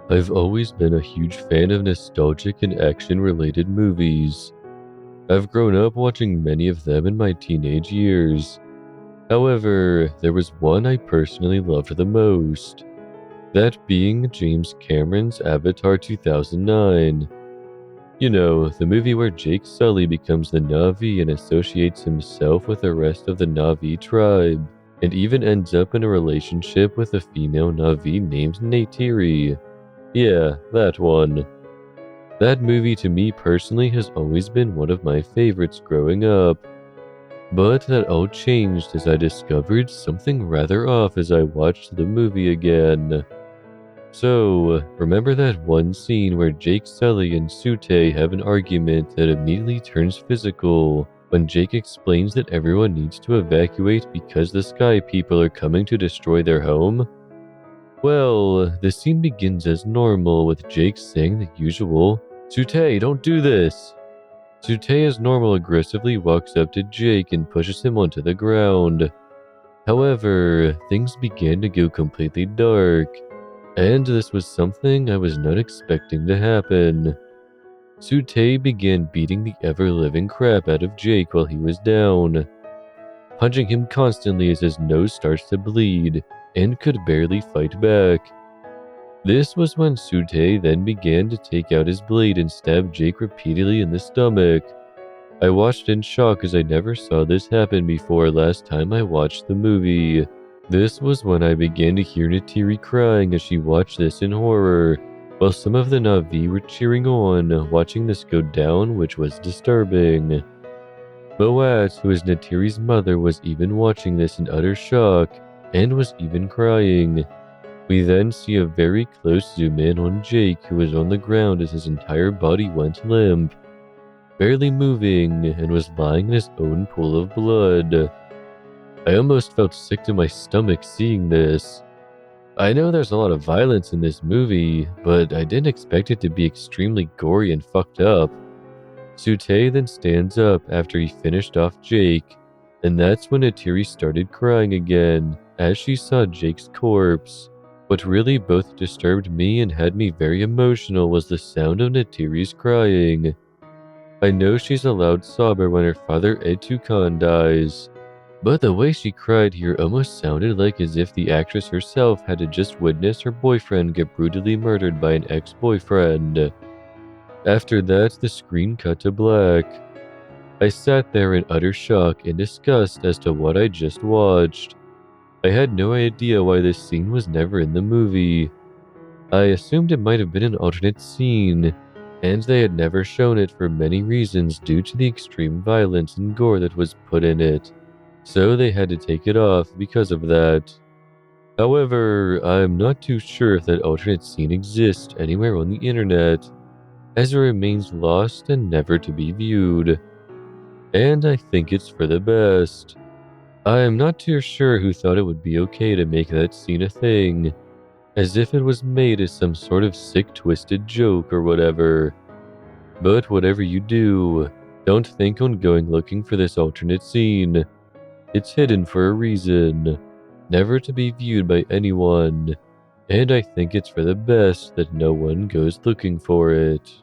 I've always been a huge fan of nostalgic and action-related movies. I've grown up watching many of them in my teenage years. However, there was one I personally loved the most. That being James Cameron's Avatar 2009. You know, the movie where Jake Sully becomes the Na'vi and associates himself with the rest of the Na'vi tribe, and even ends up in a relationship with a female Na'vi named Neytiri. Yeah, that one. That movie to me personally has always been one of my favorites growing up. But that all changed as I discovered something rather off as I watched the movie again. So, remember that one scene where Jake Sully and Tsu'tey have an argument that immediately turns physical when Jake explains that everyone needs to evacuate because the Sky People are coming to destroy their home? Well, the scene begins as normal with Jake saying the usual, "Tsu'tey, don't do this!" Tsu'tey as normal aggressively walks up to Jake and pushes him onto the ground. However, things began to go completely dark, and this was something I was not expecting to happen. Tsu'tey began beating the ever-living crap out of Jake while he was down, punching him constantly as his nose starts to bleed and could barely fight back. This was when Tsu'tey then began to take out his blade and stab Jake repeatedly in the stomach. I watched in shock as I never saw this happen before last time I watched the movie. This was when I began to hear Neytiri crying as she watched this in horror, while some of the Na'vi were cheering on, watching this go down, which was disturbing. Moat, who is Neytiri's mother, was even watching this in utter shock, and was even crying. We then see a very close zoom in on Jake, who was on the ground as his entire body went limp, barely moving, and was lying in his own pool of blood. I almost felt sick to my stomach seeing this. I know there's a lot of violence in this movie, but I didn't expect it to be extremely gory and fucked up. Tsu'tey then stands up after he finished off Jake, and that's when Neytiri started crying again, as she saw Jake's corpse. What really both disturbed me and had me very emotional was the sound of Neytiri's crying. I know she's a loud sobber when her father Etukan dies, but the way she cried here almost sounded like as if the actress herself had to just witness her boyfriend get brutally murdered by an ex-boyfriend. After that, the screen cut to black. I sat there in utter shock and disgust as to what I just watched. I had no idea why this scene was never in the movie. I assumed it might have been an alternate scene, and they had never shown it for many reasons due to the extreme violence and gore that was put in it, so they had to take it off because of that. However, I'm not too sure if that alternate scene exists anywhere on the internet, as it remains lost and never to be viewed. And I think it's for the best. I'm not too sure who thought it would be okay to make that scene a thing, as if it was made as some sort of sick twisted joke or whatever. But whatever you do, don't think on going looking for this alternate scene. It's hidden for a reason, never to be viewed by anyone, and I think it's for the best that no one goes looking for it.